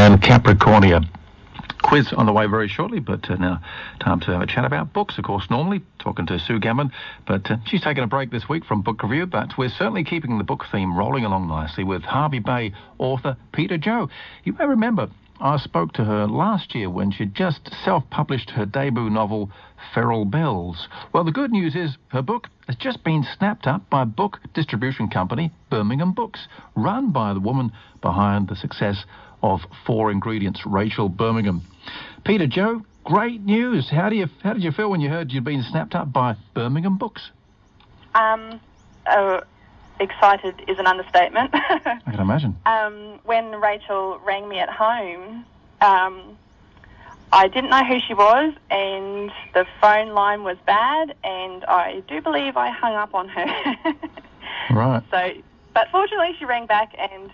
and Capricornia. Quiz on the way very shortly, but now time to have a chat about books. Of course, normally talking to Sue Gammon, but she's taken a break this week from book review, but we're certainly keeping the book theme rolling along nicely with Hervey Bay author Peta-Jo. You may remember I spoke to her last year when she just self-published her debut novel, Feral Bells. Well, the good news is her book has just been snapped up by book distribution company Birmingham Books, run by the woman behind the success of Four Ingredients, Rachel Birmingham. Peta-Jo, great news. How did you feel when you heard you'd been snapped up by Birmingham Books? Excited is an understatement. I can imagine. When Rachel rang me at home, I didn't know who she was, and the phone line was bad, and I do believe I hung up on her. Right. But fortunately she rang back and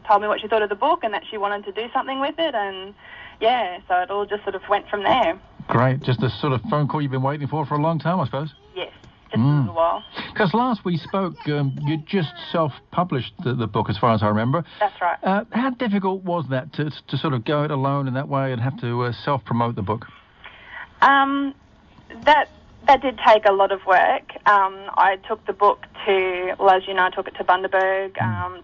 told me what she thought of the book and that she wanted to do something with it, and yeah, so it all just sort of went from there. Great. Just a sort of phone call you've been waiting for a long time, I suppose? Yes, just a little while. Because last we spoke, you just self-published the book, as far as I remember. That's right. How difficult was that to sort of go it alone in that way and have to self-promote the book? That did take a lot of work. I took the book to, well, as you know, I took it to Bundaberg,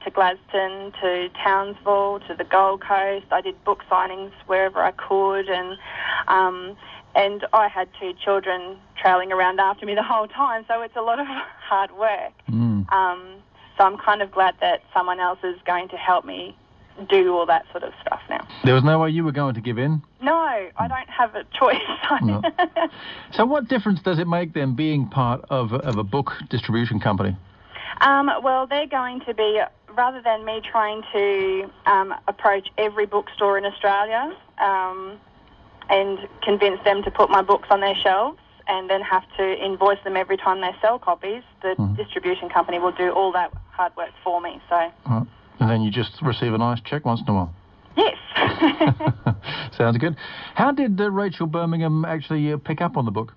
to Gladstone, to Townsville, to the Gold Coast. I did book signings wherever I could, and I had two children trailing around after me the whole time, so it's a lot of hard work. So I'm kind of glad that someone else is going to help me do all that sort of stuff now. There was no way you were going to give in? No, I don't have a choice. No. So what difference does it make then being part of a book distribution company? Well, they're going to be, rather than me trying to approach every bookstore in Australia and convince them to put my books on their shelves and then have to invoice them every time they sell copies, the distribution company will do all that hard work for me. So. And then you just receive a nice cheque once in a while? Yes. Sounds good. How did Rachel Birmingham actually pick up on the book?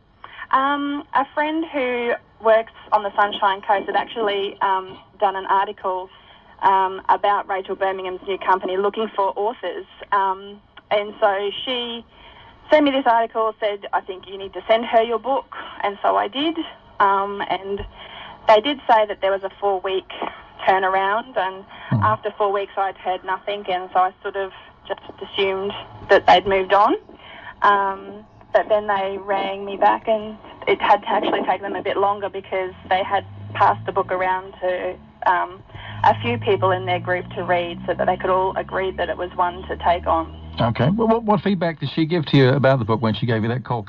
A friend who works on the Sunshine Coast had actually done an article about Rachel Birmingham's new company looking for authors. And so she sent me this article, said, I think you need to send her your book. And so I did. And they did say that there was a 4-week turnaround, and after 4 weeks I'd heard nothing, and so I sort of just assumed that they'd moved on. But then they rang me back, and it had to actually take them a bit longer because they had passed the book around to a few people in their group to read so that they could all agree that it was one to take on. Okay. Well, what feedback did she give to you about the book when she gave you that call?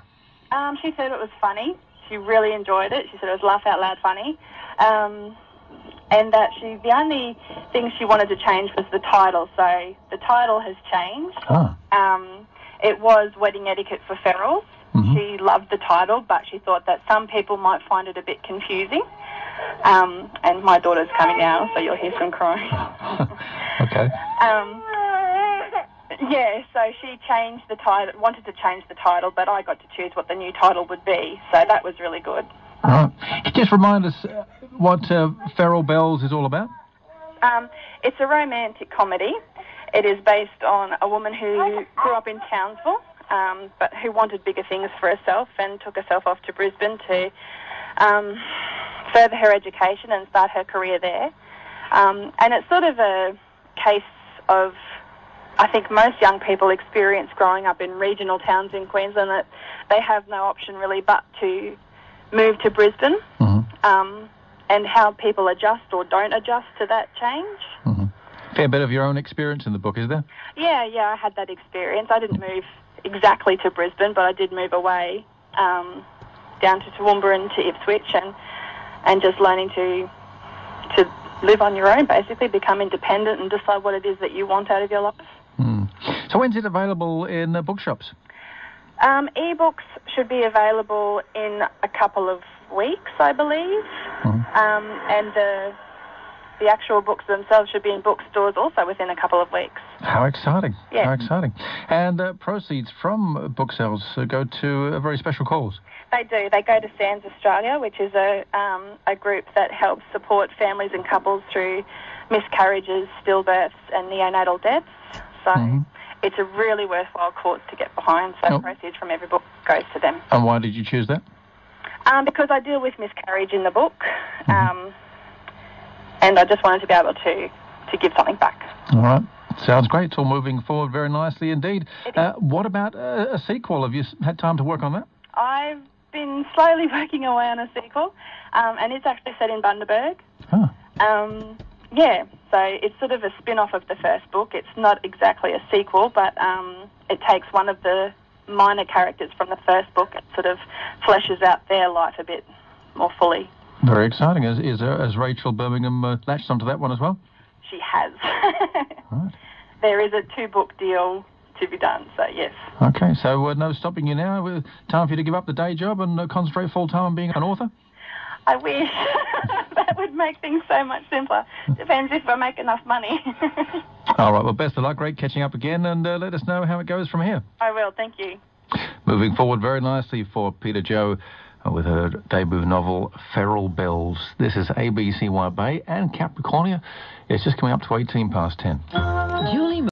She said it was funny. She really enjoyed it. She said it was laugh out loud funny. And that the only thing she wanted to change was the title. So the title has changed. It was Wedding Etiquette for Ferals. She loved the title, but she thought that some people might find it a bit confusing. And my daughter's coming now, so you'll hear some crying. Okay. Yeah, so she changed the title, wanted to change the title, but I got to choose what the new title would be. So that was really good. Just remind us what Feral Bells is all about. It's a romantic comedy. It is based on a woman who grew up in Townsville, but who wanted bigger things for herself and took herself off to Brisbane to further her education and start her career there. And it's sort of a case of, I think most young people experience growing up in regional towns in Queensland, that they have no option really but to move to Brisbane, and how people adjust or don't adjust to that change. Fair bit of your own experience in the book, is there? Yeah, I had that experience. I didn't move exactly to Brisbane, but I did move away down to Toowoomba and to Ipswich, and just learning to live on your own, basically, become independent and decide what it is that you want out of your life. So when's it available in bookshops? E-books should be available in a couple of weeks, I believe. And the actual books themselves should be in bookstores also within a couple of weeks. How exciting. Yeah. How exciting. And proceeds from book sales go to a very special cause. They do. They go to SANS Australia, which is a group that helps support families and couples through miscarriages, stillbirths and neonatal deaths. So it's a really worthwhile cause to get behind. So proceeds from every book goes to them. And why did you choose that? Because I deal with miscarriage in the book, and I just wanted to be able to give something back. All right. Sounds great. It's all moving forward very nicely indeed. What about a sequel? Have you had time to work on that? I've been slowly working away on a sequel, and it's actually set in Bundaberg. Oh. Yeah, so it's sort of a spin-off of the first book. It's not exactly a sequel, but it takes one of the minor characters from the first book and sort of fleshes out their life a bit more fully. Very exciting. Has Rachel Birmingham latched onto that one as well? She has. Right. There is a 2-book deal to be done, so yes. Okay, so no stopping you now. Time for you to give up the day job and concentrate full-time on being an author? I wish. That would make things so much simpler. Depends if I make enough money. All right, well, best of luck. Great catching up again, and let us know how it goes from here. I will, thank you. Moving forward very nicely for Peta-Jo with her debut novel, Feral Bells. This is ABCY Bay and Capricornia. It's just coming up to 10:18. Julie